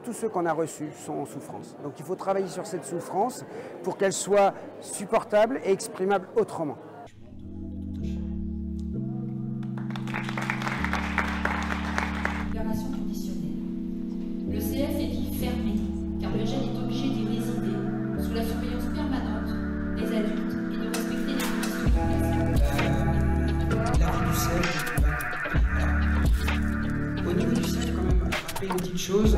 tous ceux qu'on a reçus sont en souffrance. Donc il faut travailler sur cette souffrance pour qu'elle soit supportable et exprimable autrement. Libération conditionnelle. Le CF est dit fermé, car le jeune est obligé d'y résider, sous la surveillance permanente des adultes et de respecter les conditions de placement. La vie du CF, au niveau du CF, quand même, rappeler une petite chose,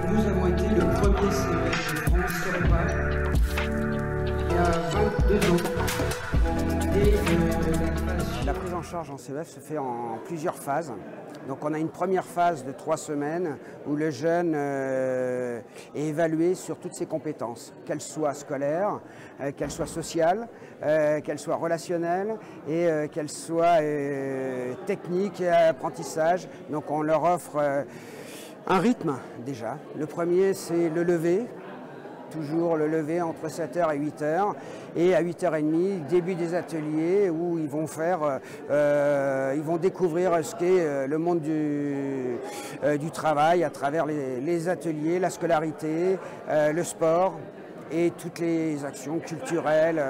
nous avons été le premier CF de France sur EHPAD il y a 22 ans. Et la prise en charge en CEF se fait en plusieurs phases. Donc on a une première phase de 3 semaines où le jeune est évalué sur toutes ses compétences, qu'elles soient scolaires, qu'elles soient sociales, qu'elles soient relationnelles et qu'elles soient techniques et apprentissage. Donc on leur offre un rythme déjà. Le premier c'est le lever. Toujours le lever entre 7h et 8h et à 8h30, début des ateliers où ils vont ils vont découvrir ce qu'est le monde du travail à travers les ateliers, la scolarité, le sport et toutes les actions culturelles,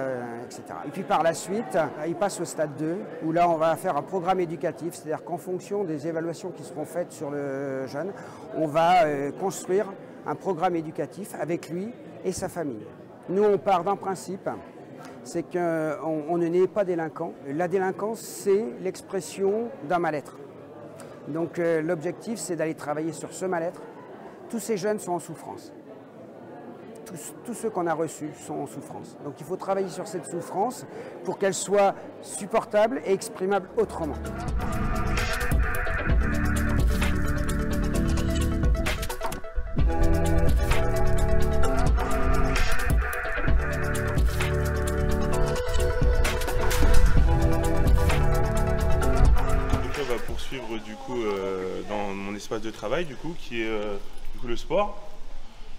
etc. Et puis par la suite, ils passent au stade 2 où là on va faire un programme éducatif, c'est-à-dire qu'en fonction des évaluations qui seront faites sur le jeune, on va construire un programme éducatif avec lui et sa famille. Nous, on part d'un principe, c'est qu'on ne naît pas délinquant. La délinquance, c'est l'expression d'un mal-être. Donc l'objectif, c'est d'aller travailler sur ce mal-être. Tous ces jeunes sont en souffrance. Tous ceux qu'on a reçus sont en souffrance. Donc il faut travailler sur cette souffrance pour qu'elle soit supportable et exprimable autrement. Poursuivre du coup dans mon espace de travail du coup qui est du coup le sport.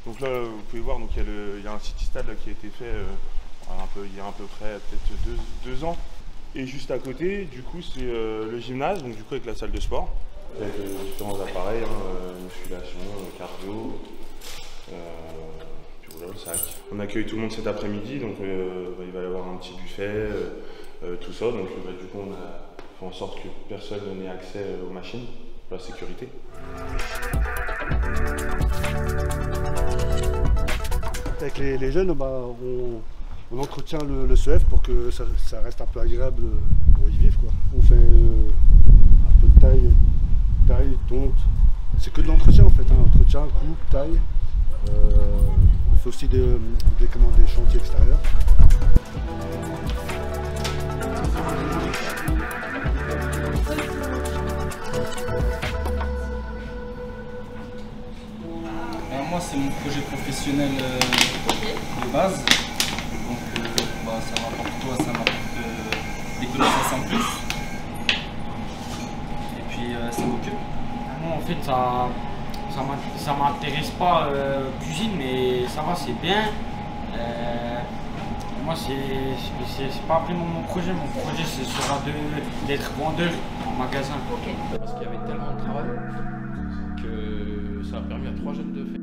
Donc là vous pouvez voir donc il y a un city stade là, qui a été fait il y a à peu près peut-être deux ans, et juste à côté du coup c'est le gymnase, donc du coup avec la salle de sport avec différents appareils, musculation, cardio, puis voilà le sac. On accueille tout le monde cet après-midi, donc il va y avoir un petit buffet, tout ça, donc du coup on a fait en sorte que personne n'ait accès aux machines pour la sécurité. Avec les jeunes, on entretient le CEF pour que ça reste un peu agréable pour y vivre, quoi. On fait un peu de taille, tonte. C'est que de l'entretien en fait, hein. Entretien, coupe, taille. On fait aussi des chantiers extérieurs. Moi, c'est mon projet professionnel de base. Donc, ça m'apporte quoi? Ça m'apporte des connaissances en plus. Et puis, ça m'occupe. Moi, en fait, ça m'intéresse pas cuisine, mais ça va, c'est bien. Moi, c'est pas vraiment mon projet. Mon projet, ce sera d'être vendeur en magasin. Parce qu'il y avait tellement de travail que ça a permis à 3 jeunes de faire.